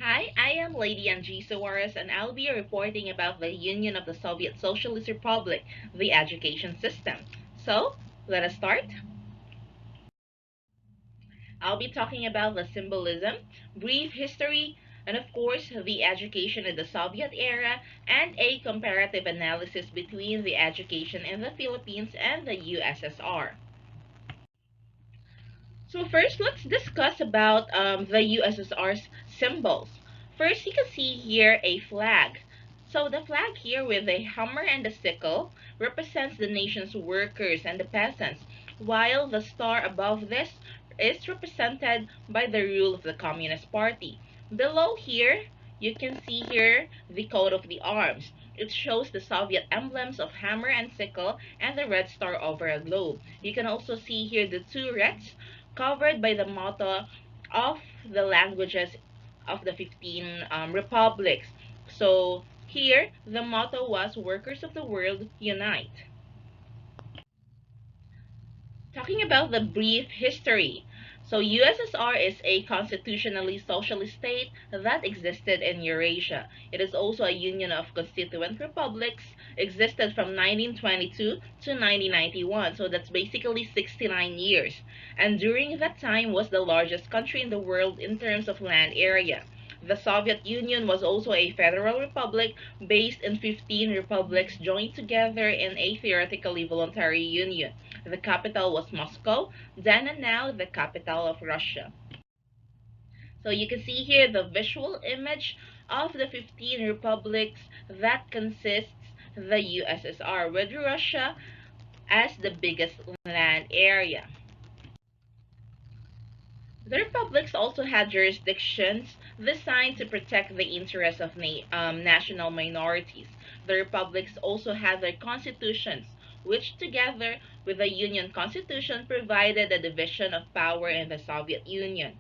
Hi, I am Lady Angie SUAREZ, and I'll be reporting about the Union of the Soviet Socialist Republic, the education system. So, let us start. I'll be talking about the symbolism, brief history, and of course, the education in the Soviet era, and a comparative analysis between the education in the Philippines and the USSR. So first, let's discuss about the USSR's symbols. First, you can see here a flag. So the flag here with a hammer and a sickle represents the nation's workers and the peasants, while the star above this is represented by the rule of the Communist Party. Below here, you can see here the coat of the arms. It shows the Soviet emblems of hammer and sickle and the red star over a globe. You can also see here the two reds covered by the motto of the languages of the 15 republics. So here, the motto was Workers of the World Unite. Talking about the brief history. So USSR is a constitutionally socialist state that existed in Eurasia. It is also a union of constituent republics, existed from 1922 to 1991. So that's basically 69 years. And during that time was the largest country in the world in terms of land area. The Soviet Union was also a federal republic based in 15 republics joined together in a theoretically voluntary union. The capital was Moscow, then and now the capital of Russia. So you can see here the visual image of the 15 republics that consists the USSR, with Russia as the biggest land area. The republics also had jurisdictions designed to protect the interests of national minorities. The republics also had their constitutions, which together with the Union Constitution provided a division of power in the Soviet Union.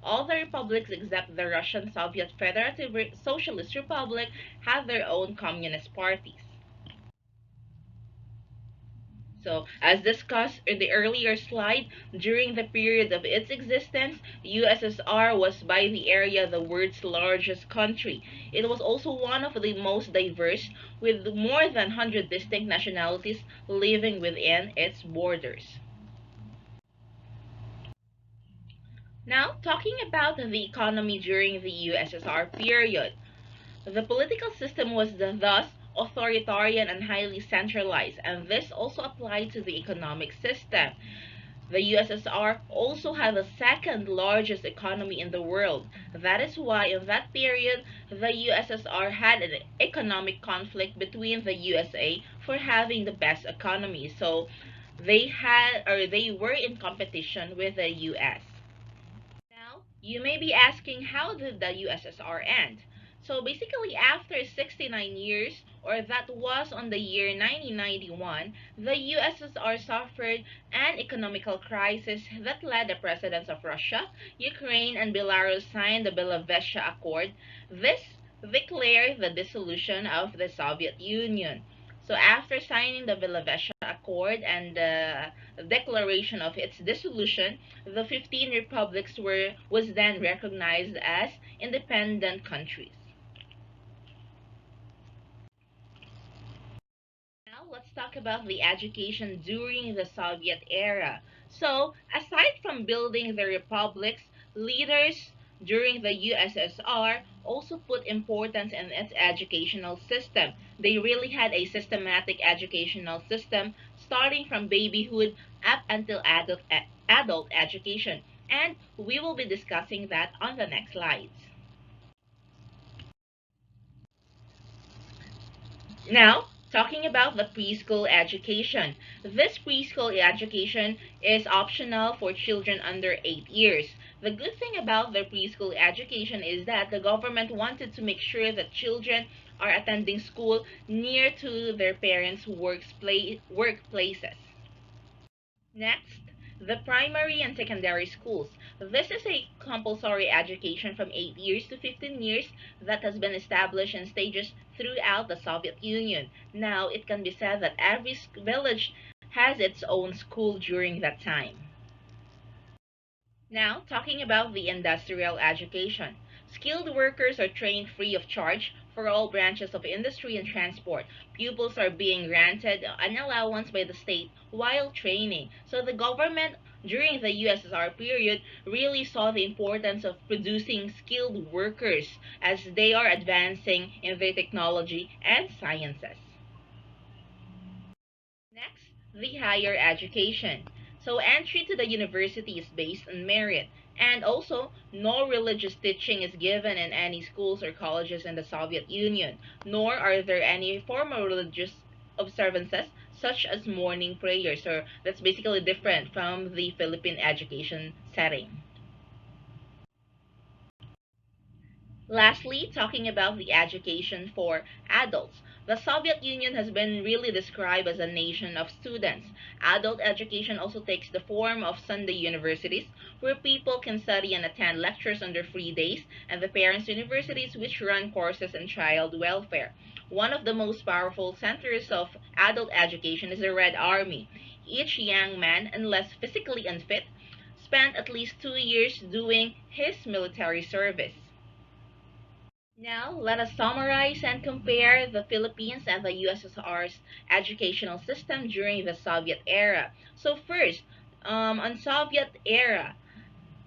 All the republics except the Russian Soviet Federative Socialist Republic had their own communist parties. So, as discussed in the earlier slide, during the period of its existence, USSR was by the area the world's largest country. It was also one of the most diverse, with more than 100 distinct nationalities living within its borders. Now, talking about the economy during the USSR period. The political system was thus authoritarian and highly centralized, and this also applied to the economic system. The USSR also had the second largest economy in the world. That is why in that period, the USSR had an economic conflict between the USA for having the best economy. So they were in competition with the US. Now, you may be asking, how did the USSR end? So basically, after 69 years, or that was on the year 1991, the USSR suffered an economical crisis that led the presidents of Russia, Ukraine, and Belarus signed the Belovezh Accord. This declared the dissolution of the Soviet Union. So after signing the Belovezh Accord and the declaration of its dissolution, the 15 republics was then recognized as independent countries. Now let's talk about the education during the Soviet era. So, aside from building the republics, leaders during the USSR also put importance in its educational system. They really had a systematic educational system starting from babyhood up until adult education. And we will be discussing that on the next slides. Now, talking about the preschool education. This preschool education is optional for children under 8 years. The good thing about the preschool education is that the government wanted to make sure that children are attending school near to their parents' workplaces. Next, the primary and secondary schools. This is a compulsory education from 8 years to 15 years that has been established in stages throughout the Soviet Union. Now, it can be said that every village has its own school during that time. Now, talking about the industrial education. Skilled workers are trained free of charge for all branches of industry and transport. Pupils are being granted an allowance by the state while training. So the government during the USSR period really saw the importance of producing skilled workers as they are advancing in their technology and sciences. Next, the higher education. So entry to the university is based on merit, and also no religious teaching is given in any schools or colleges in the Soviet Union, nor are there any formal religious observances such as morning prayers, or that's basically different from the Philippine education setting. Lastly, talking about the education for adults. The Soviet Union has been really described as a nation of students. Adult education also takes the form of Sunday universities, where people can study and attend lectures on their free days, and the parents' universities, which run courses on child welfare. One of the most powerful centers of adult education is the Red Army. Each young man, unless physically unfit, spent at least 2 years doing his military service. Now, let us summarize and compare the Philippines and the USSR's educational system during the Soviet era. So first, on Soviet era,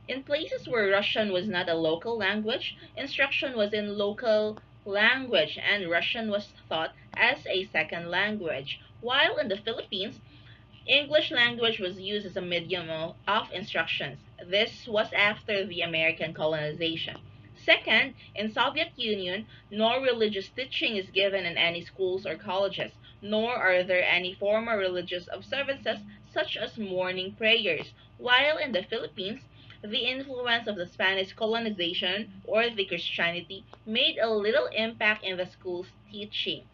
in places where Russian was not a local language, instruction was in local language and Russian was taught as a second language. While in the Philippines, English language was used as a medium of instructions. This was after the American colonization. Second, in Soviet Union, no religious teaching is given in any schools or colleges, nor are there any formal religious observances such as morning prayers. While in the Philippines, the influence of the Spanish colonization or the Christianity made a little impact in the school's teaching.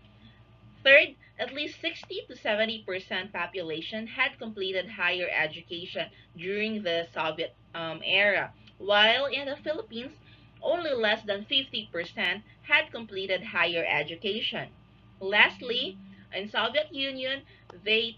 Third, at least 60 to 70% population had completed higher education during the Soviet era, while in the Philippines, only less than 50% had completed higher education. Lastly, in Soviet Union, they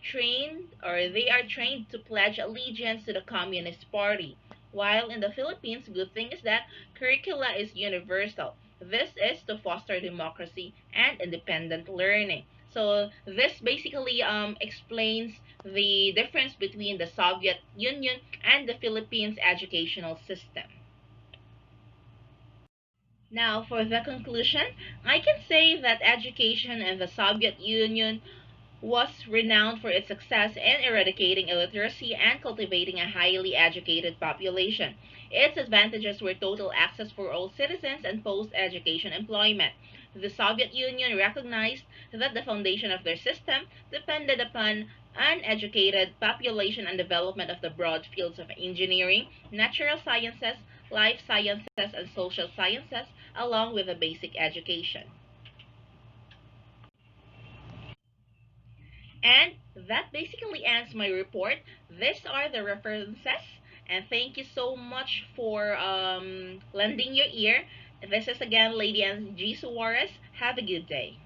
are trained to pledge allegiance to the Communist Party, while in the Philippines, good thing is that curricula is universal. This is to foster democracy and independent learning. So this basically explains the difference between the Soviet Union and the Philippines educational system. Now, for the conclusion, I can say that education in the Soviet Union was renowned for its success in eradicating illiteracy and cultivating a highly educated population. Its advantages were total access for all citizens and post-education employment. The Soviet Union recognized that the foundation of their system depended upon an educated population and development of the broad fields of engineering, natural sciences, life sciences, and social sciences, along with a basic education. And that basically ends my report. These are the references, and thank you so much for lending your ear. This is again Lady and G. Suarez. Have a good day.